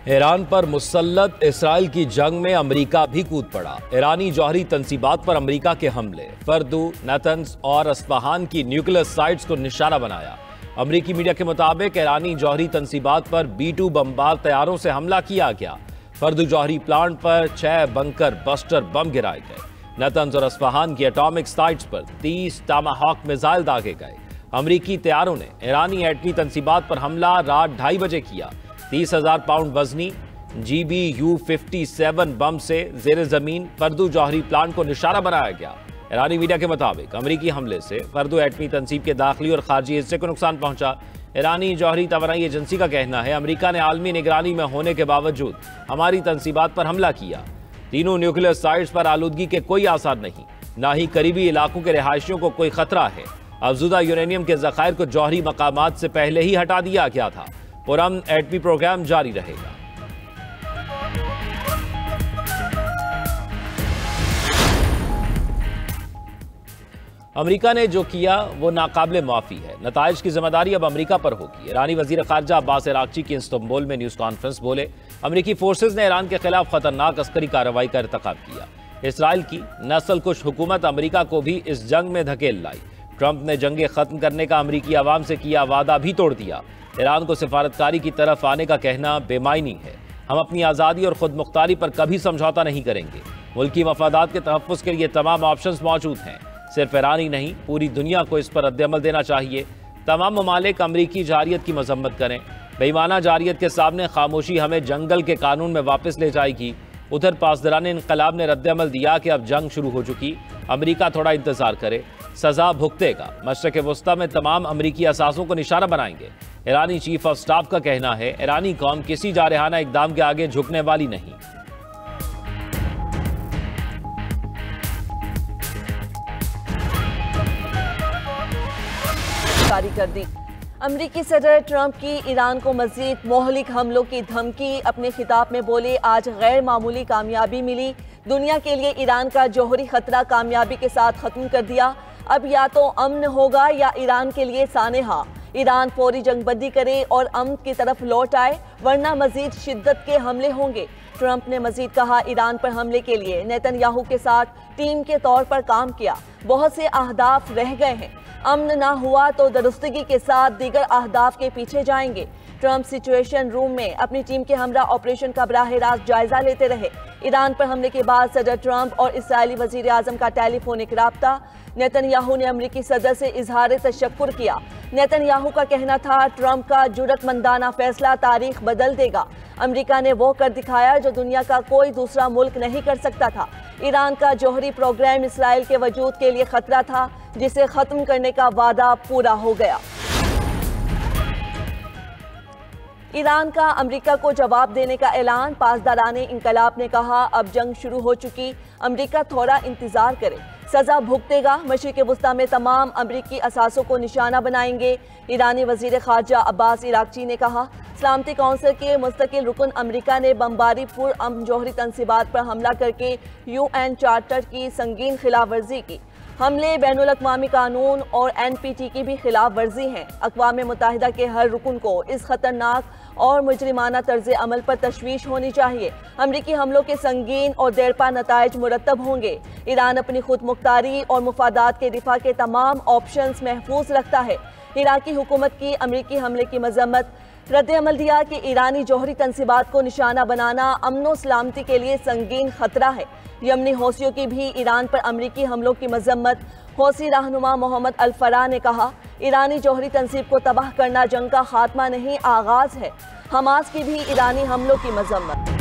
Iran पर मुसल्लत Israel की जंग में अमेरिका भी कूद पड़ा। ईरानी जौहरी तंसीबात पर अमेरिका के हमले, फर्दू, नतन्स और अस्फहान की न्यूक्लियर साइट्स को निशाना बनाया। अमेरिकी मीडिया के मुताबिक ईरानी जौहरी तंसीबात पर B-2 बमबार तैयारों से हमला किया गया। फर्दू जौहरी प्लांट पर 6 बंकर बस्टर बम गिराए गए। नतन्स और अस्फहान की एटॉमिक साइट्स पर 30 टामाहॉक मिसाइल दागे गए। अमेरिकी तैयारों ने ईरानी एटमी तंसीबात पर हमला रात 2:30 बजे किया। 30,000 पाउंड वजनी GBU-57 बम से जेर जमीन फर्दू जौहरी प्लांट को निशाना बनाया गया। ईरानी मीडिया के मुताबिक अमेरिकी हमले से फर्दू एटमी तंसीब के दाखिली और खारजी हिस्से को नुकसान पहुंचा। ईरानी जौहरी तवानाई एजेंसी का कहना है, अमेरिका ने आलमी निगरानी में होने के बावजूद हमारी तंसीबात पर हमला किया। तीनों न्यूक्लियर साइट्स पर आलूदगी के कोई आसार नहीं, ना ही करीबी इलाकों के रिहायशियों को कोई खतरा है। अफजुदा यूरेनियम के जखायर को जौहरी मकामात से पहले ही हटा दिया गया था। पुरअमन एटमी प्रोग्राम जारी रहेगा। अमेरिका ने जो किया वो नाकाबिले माफी है। नताइज की जिम्मेदारी अब अमेरिका पर होगी। ईरानी वजीर खारजा अब्बास अरागची की इस्तांबुल में न्यूज कॉन्फ्रेंस बोले, अमेरिकी फोर्सेज ने ईरान के खिलाफ खतरनाक अस्करी कार्रवाई का इर्तिकाब किया। इसराइल की नस्लकुश हुकूमत अमेरिका को भी इस जंग में धकेल लाई। ट्रंप ने जंगे खत्म करने का अमेरिकी अवाम से किया वादा भी तोड़ दिया। ईरान को सिफारतकारी की तरफ आने का कहना बेमायनी है। हम अपनी आज़ादी और खुद मुख्तारी पर कभी समझौता नहीं करेंगे। मुल्की मफादात के तहफ़्फ़ुज़ के लिए तमाम ऑप्शंस मौजूद हैं। सिर्फ ईरान ही नहीं, पूरी दुनिया को इस पर रद्द-ए-अमल देना चाहिए। तमाम ममालिक अमरीकी जारियत की मजम्मत करें। बेईमाना जारियत के सामने खामोशी हमें जंगल के कानून में वापस ले जाएगी। उधर पासदारान इनकलाब ने रद्द-ए-अमल दिया कि अब जंग शुरू हो चुकी, अमेरिका थोड़ा इंतजार करे, सजा भुगतेगा। मशरक़ वस्ता में तमाम अमरीकी असासों को निशाना बनाएंगे। ईरानी चीफ ऑफ स्टाफ का कहना है, ईरानी कौम किसी जारहाना इक़दाम के आगे झुकने वाली नहीं। जारी कर दी। अमेरिकी सदर ट्रंप की ईरान को मजीद मोहलिक हमलों की धमकी। अपने खिताब में बोले, आज गैर मामूली कामयाबी मिली। दुनिया के लिए ईरान का जौहरी खतरा कामयाबी के साथ खत्म कर दिया। अब या तो अमन होगा या ईरान के लिए सानेहा। ईरान फौरी जंगबंदी करे और अमन की तरफ लौट आए, वरना मजीद शिद्दत के हमले होंगे। ट्रंप ने मजीद कहा, ईरान पर हमले के लिए नेतन्याहू के साथ टीम के तौर पर काम किया। बहुत से अहदाफ रह गए हैं। अमन ना हुआ तो दुरुस्तगी के साथ दीगर अहदाफ के पीछे जाएंगे। ट्रंप सिचुएशन रूम में अपनी टीम के हमरा ऑपरेशन का बराह रास्त जायजा लेते रहे। ईरान पर हमले के बाद सदर ट्रंप और इसराइली वजीर आजम का टेलीफोनिक राब्ता। नेतन्याहू ने अमरीकी सदर से इजहार तशक्कुर किया। नेतन्याहू का कहना था, ट्रंप का जुर्रतमंदाना फैसला तारीख बदल देगा। अमेरिका ने वो कर दिखाया जो दुनिया का कोई दूसरा मुल्क नहीं कर सकता था। ईरान का जौहरी प्रोग्राम इसराइल के वजूद के लिए खतरा था, जिसे खत्म करने का वादा पूरा हो गया। ईरान का अमेरिका को जवाब देने का ऐलान। पासदाराने इनकलाब ने कहा, अब जंग शुरू हो चुकी, अमेरिका थोड़ा इंतजार करे, सजा भुगतेगा। मशरिक़ वस्ता में तमाम अमरीकी असासों को निशाना बनाएंगे। ईरानी वजीर खारजा अब्बास अरागची ने कहा, सलामती कौंसिल के मुस्तकिल रुकन अमेरिका ने बमबारी पुरअमन जौहरी तंसीबात पर हमला करके UN चार्टर की संगीन खिलाफ वर्जी की। हमले बैनुल अक़वामी कानून और NPT की भी खिलाफ वर्जी हैं। अक़वाम मुत्तहिदा के हर रुकन को इस खतरनाक और मुजरिमाना तर्ज अमल पर तशवीश होनी चाहिए। अमरीकी हमलों के संगीन और देरपा नताइज मुरतब होंगे। ईरान अपनी खुद मुख्तारी और मुफादात के दिफा के तमाम ऑप्शंस महफूज रखता है। इराकी हुकूमत की अमरीकी हमले की मजम्मत। रद्द-ए-अमल दिया कि ईरानी जौहरी तंसीबात को निशाना बनाना अमन सलामती के लिए संगीन खतरा है। यमनी हौसियों की भी ईरान पर अमरीकी हमलों की मजम्मत। हौसी रहनुमा मोहम्मद अल-फराह ने कहा, ईरानी जौहरी तंसीब को तबाह करना जंग का खात्मा नहीं, आगाज है। हमास की भी ईरानी हमलों की मजम्मत।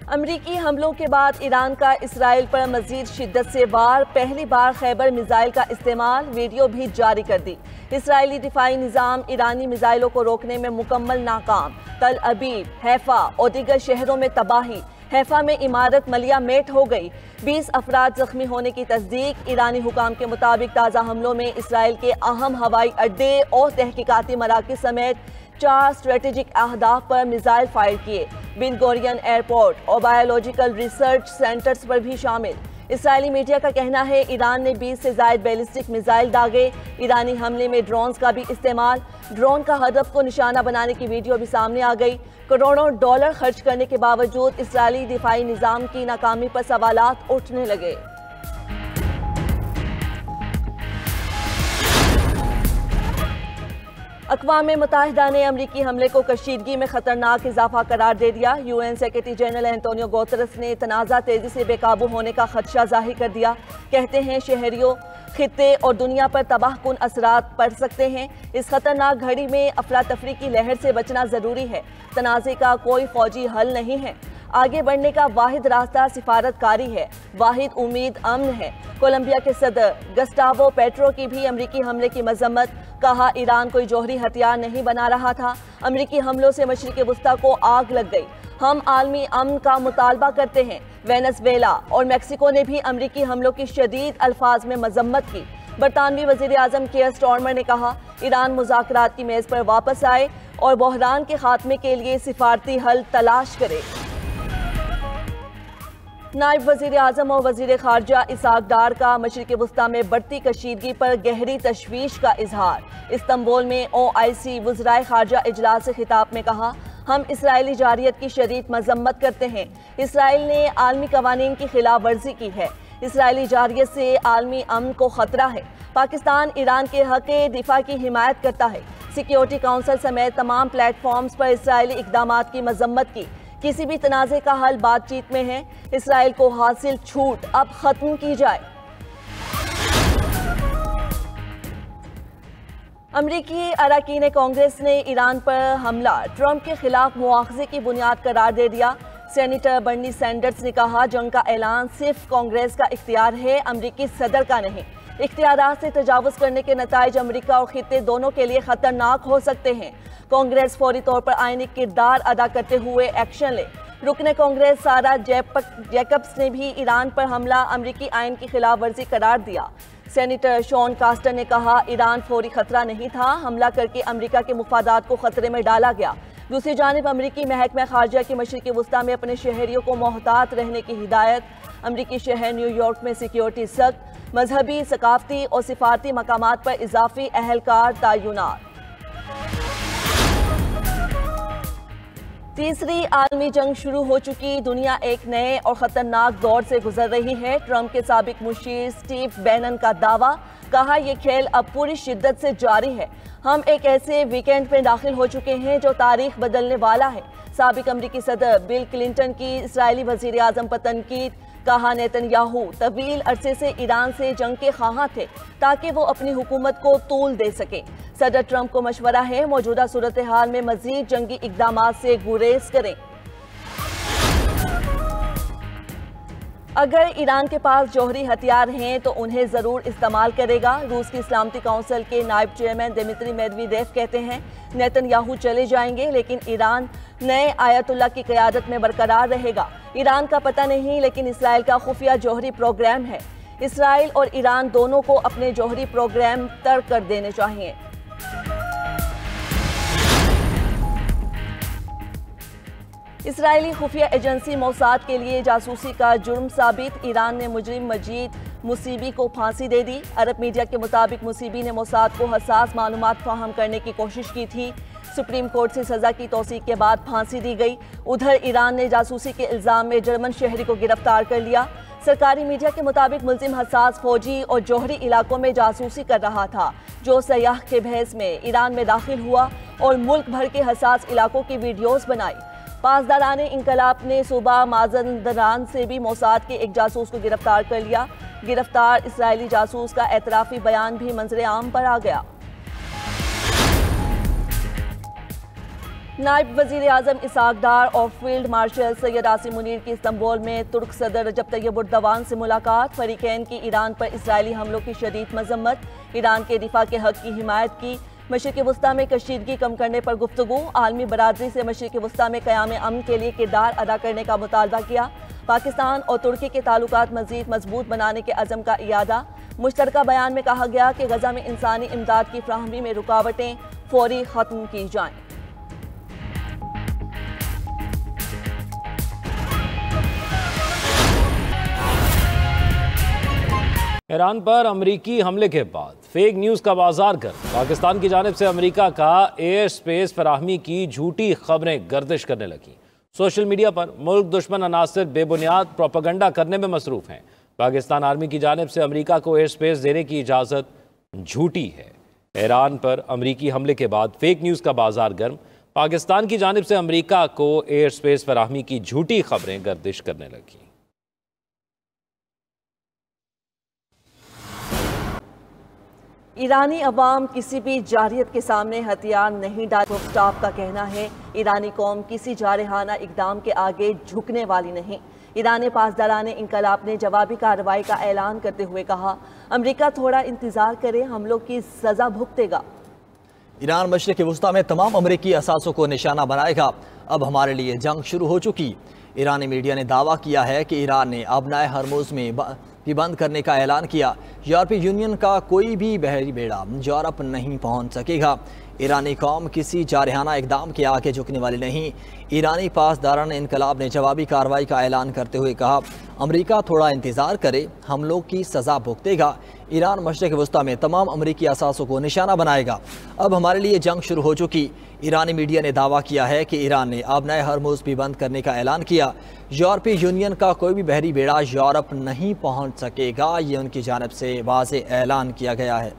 अमरीकी हमलों के बाद ईरान का इसराइल पर मजीद शिद्दत से वार। पहली बार खैबर मिसाइल का इस्तेमाल, वीडियो भी जारी कर दी। इसराइली दिफाई निज़ाम ईरानी मिसाइलों को रोकने में मुकम्मल नाकाम। तल अबीब, हैफा और दीगर शहरों में तबाही। हैफा में इमारत मलिया मेट हो गई। 20 अफराद जख्मी होने की तस्दीक। ईरानी हुकाम के मुताबिक ताज़ा हमलों में इसराइल के अहम हवाई अड्डे और तहकीकाती मराकज़ समेत 4 स्ट्रेटेजिक अहदाफ पर मिसाइल फायर किए। बिन गोरियन एयरपोर्ट और बायोलॉजिकल रिसर्च सेंटर्स पर भी शामिल। इसराइली मीडिया का कहना है ईरान ने 20 से ज्यादा बैलिस्टिक मिसाइल दागे। ईरानी हमले में ड्रोन्स का भी इस्तेमाल। ड्रोन का हदफ को निशाना बनाने की वीडियो भी सामने आ गई। करोड़ों डॉलर खर्च करने के बावजूद इसराइली दिफाई निजाम की नाकामी पर सवालात उठने लगे। अक़वाम मुत्तहिदा ने अमरीकी हमले को कशीदगी में खतरनाक इजाफा करार दे दिया। UN secretary general Antonio Guterres ने तनाज़ा तेजी से बेकाबू होने का खदशा जाहिर कर दिया। कहते हैं शहरियों, खित्ते और दुनिया पर तबाहकुन असरात पड़ सकते हैं। इस खतरनाक घड़ी में अफरा तफरी की लहर से बचना जरूरी है। तनाज़े का कोई फौजी हल नहीं है। आगे बढ़ने का वाहिद रास्ता सिफारतकारी है। वाहिद उम्मीद अमन है। कोलंबिया के सदर गस्टावो पेट्रो की भी अमरीकी हमले की मजम्मत। कहा ईरान कोई जौहरी हथियार नहीं बना रहा था। अमरीकी हमलों से मशरिक़ वुस्ता को आग लग गई। हम आलमी अमन का मुतालबा करते हैं। वेनेज़ुएला और मेक्सिको ने भी अमरीकी हमलों की शदीद अल्फाज में मजम्मत की। बरतानवी वज़ीर आज़म केयर स्टार्मर ने कहा ईरान मुज़ाकरात की मेज़ पर वापस आए और बहरान के खात्मे के लिए सिफारती हल तलाश करे। नायब वज़ीर आज़म और वज़ीर ख़ारजा इसहाक़ डार का मशरिक़ वुस्ता में बढ़ती कशीदगी पर गहरी तशवीश का इजहार। इस्तांबुल में OIC वज़राए ख़ारजा इजलास से खिताब में कहा हम इसराइली जारियत की शदीद मजम्मत करते हैं। इसराइल ने आलमी कवानीन की खिलाफ वर्जी की है। इसराइली जारियत से आलमी अमन को खतरा है। पाकिस्तान ईरान के हक़ दिफा की हिमायत करता है। सिक्योरिटी काउंसिल समेत तमाम प्लेटफॉर्म्स पर इसराइली इक़दामात की मजम्मत की। किसी भी तनाज़े का हल बातचीत में है। इसराइल को हासिल छूट अब खत्म की जाए। अमरीकी अरकान कांग्रेस ने ईरान पर हमला ट्रंप के खिलाफ मुआखजे की बुनियाद करार दे दिया। सेनेटर बर्नी सैंडर्स ने कहा जंग का ऐलान सिर्फ कांग्रेस का इख्तियार है, अमरीकी सदर का नहीं। इख्तियारात से तजावुज़ करने के नताइज अमरीका और खित्ते दोनों के लिए खतरनाक हो सकते हैं। कांग्रेस फौरी तौर पर आईनी किरदार अदा करते हुए एक्शन ले। रुकने कांग्रेस सारा जैकब्स ने भी ईरान पर हमला अमरीकी आइन की खिलाफ वर्जी करार दिया। सेनेटर शॉन कास्टर ने कहा ईरान फौरी खतरा नहीं था, हमला करके अमरीका के मुफादात को खतरे में डाला गया। दूसरी जानिब अमरीकी महकमा खारजा की मशरिक़ वुस्ता में अपने शहरियों को मोहतात रहने की हिदायत। अमरीकी शहर न्यूयॉर्क में सिक्योरिटी सख्त, मजहबी, सकाफती और सिफारती मकामात पर इजाफी अहलकार तैनात। तीसरी आलमी जंग शुरू हो चुकी, दुनिया एक नए और खतरनाक दौर से गुजर रही है। ट्रंप के साबिक मुशीर स्टीव बैनन का दावा, कहा यह खेल अब पूरी शिद्दत से जारी है। हम एक ऐसे वीकेंड में दाखिल हो चुके हैं जो तारीख बदलने वाला है। साबिक अमरीकी सदर बिल क्लिंटन की इसराइली वजीर आजम पर तनकीद। कहा नेतन्याहू तवील अरसे से ईरान से जंग के ख्वाहां थे ताकि वो अपनी हुकूमत को तूल दे सके। सदर ट्रंप को मशवरा है मौजूदा सूरत हाल में मजीद जंगी इक़दामात से गुरेज करें। अगर ईरान के पास जौहरी हथियार हैं तो उन्हें ज़रूर इस्तेमाल करेगा। रूस की इस्लामती काउंसिल के नायब चेयरमैन दिमित्री मेदवेदेव कहते हैं नेतन्याहू चले जाएंगे लेकिन ईरान नए आयतुल्लाह की क़यादत में बरकरार रहेगा। ईरान का पता नहीं लेकिन इसराइल का खुफिया जौहरी प्रोग्राम है। इसराइल और ईरान दोनों को अपने जौहरी प्रोग्राम तर्क कर देने चाहिए। इसराइली खुफिया एजेंसी मोसाद के लिए जासूसी का जुर्म साबित, ईरान ने मुजरिम मजीद मुसीबी को फांसी दे दी। अरब मीडिया के मुताबिक मुसीबी ने मोसाद को हसास मालूमात फराहम करने की कोशिश की थी। सुप्रीम कोर्ट से सजा की तौसीक के बाद फांसी दी गई। उधर ईरान ने जासूसी के इल्जाम में जर्मन शहरी को गिरफ्तार कर लिया। सरकारी मीडिया के मुताबिक मुल्जिम हसास फौजी और जौहरी इलाकों में जासूसी कर रहा था जो सयाह के बहस में ईरान में दाखिल हुआ और मुल्क भर के हसास इलाकों की वीडियोस बनाई। पासदाराने इंकलाब ने सूबा माजंदरान से भी मोसाद के एक जासूस को गिरफ्तार कर लिया। गिरफ्तार इसराइली जासूस का एतराफ़ी बयान भी मंजरे आम पर आ गया। नायब वज़ीर आज़म इसहाक़ डार और फील्ड मार्शल सैयद आसिम मुनीर की इस्तांबुल में तुर्क सदर रजब तैयब एर्दोगान से मुलाकात। फरीकैन की ईरान पर इसराइली हमलों की शदीद मजम्मत, ईरान के दिफा के हक़ की हिमायत की। मशरिक़ वुस्ता में कशीदगी कम करने पर गुफ्तगू, आलमी बरादरी से मशरिक़ वुस्ता में क़याम अमन के लिए किरदार अदा करने का मुतालबा किया। पाकिस्तान और तुर्की के ताल्लुकात मज़ीद मजबूत बनाने के अज़म का इयादा। मुश्तरका बयान में कहा गया कि गज़ा में इंसानी इमदाद की फ्राहमी में रुकावटें फौरी ख़त्म की जाएँ। ईरान पर अमरीकी हमले के बाद फेक न्यूज़ का बाजार गर्म। पाकिस्तान की जानिब से अमरीका का एयर स्पेस फराहमी की झूठी खबरें गर्दिश करने लगी। सोशल मीडिया पर मुल्क दुश्मन अनासिर बेबुनियाद प्रोपेगेंडा करने में मसरूफ हैं। पाकिस्तान आर्मी की जानिब से अमरीका को एयर स्पेस देने की इजाज़त झूठी है। ईरान पर अमरीकी हमले के बाद फेक न्यूज़ का बाजार गर्म। पाकिस्तान की जानिब से अमरीका को एयर स्पेस फराहमी की झूठी खबरें गर्दिश करने लगी। ईरानी अवाम किसी भी जारहियत के सामने हथियार नहीं डाल। स्टाफ का कहना है ईरानी कौम किसी जारहाना इकदाम के आगे झुकने वाली नहीं। ईरानी पासदारान इंकलाब ने जवाबी कार्रवाई का ऐलान करते हुए कहा, अमरीका थोड़ा इंतजार करे, हमलों की सजा भुगतेगा। ईरान मशरिक़ वस्ता में तमाम अमरीकी असासों को निशाना बनाएगा। अब हमारे लिए जंग शुरू हो चुकी। ईरानी मीडिया ने दावा किया है कि ईरान ने अबनाए हरमुज़ में भी बंद करने का ऐलान किया। यूरोपीय यूनियन का कोई भी बहरी बेड़ा यूरोप नहीं पहुंच सकेगा। ईरानी कौम किसी जारहाना इकदाम के आगे झुकने वाली नहीं। ईरानी पासदारान इंकलाब ने जवाबी कार्रवाई का ऐलान करते हुए कहा, अमरीका थोड़ा इंतज़ार करे, हम लोग की सज़ा भुगतेगा। ईरान मशरिक़ वस्ता में तमाम अमरीकी असासों को निशाना बनाएगा। अब हमारे लिए जंग शुरू हो चुकी। ईरानी मीडिया ने दावा किया है कि ईरान ने अबनाए हरमुज़ भी बंद करने का ऐलान किया। यूरोपीय यूनियन का कोई भी बहरी बेड़ा यूरोप नहीं पहुंच सकेगा, ये उनकी जानिब से वाज़ेह ऐलान किया गया है।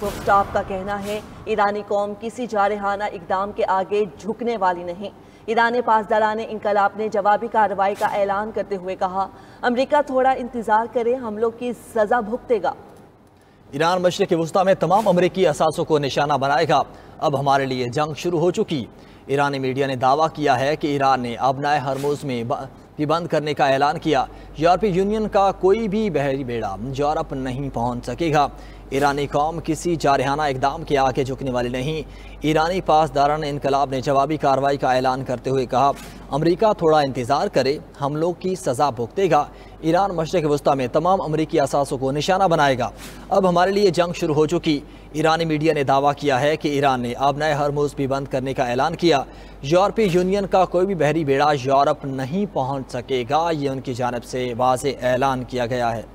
स्टाफ का कहना है ईरानी कौम किसी जारहाना इकदाम के आगे झुकने वाली नहीं। ईरानी पासदारान इंकलाब ने जवाबी कार्रवाई का ऐलान करते हुए कहा, अमरीका थोड़ा इंतजार करे, हम लोग की सजा भुगतेगा। ईरान मशरिक़ वस्ता में तमाम अमरीकी असासों को निशाना बनाएगा। अब हमारे लिए जंग शुरू हो चुकी। ईरानी मीडिया ने दावा किया है कि ईरान ने अबनाए हरमुज़ में भी बंद करने का ऐलान किया। यूरोपीय यूनियन का कोई भी बहरी बेड़ा यूरोप नहीं पहुंच सकेगा। ईरानी कौम किसी जारहाना इकदाम के आगे झुकने वाली नहीं। ईरानी पासदारान इंकलाब ने जवाबी कार्रवाई का ऐलान करते हुए कहा, अमरीका थोड़ा इंतज़ार करे, हम लोग की सज़ा भुगतेगा। ईरान मशरिक़ वस्ता में तमाम अमरीकी असासों को निशाना बनाएगा। अब हमारे लिए जंग शुरू हो चुकी। ईरानी मीडिया ने दावा किया है कि ईरान ने अबनाए हरमुज़ भी बंद करने का ऐलान किया। यूरोपीय यूनियन का कोई भी बहरी बेड़ा यूरोप नहीं पहुंच सकेगा, ये उनकी जानिब से वाज़ेह ऐलान किया गया है।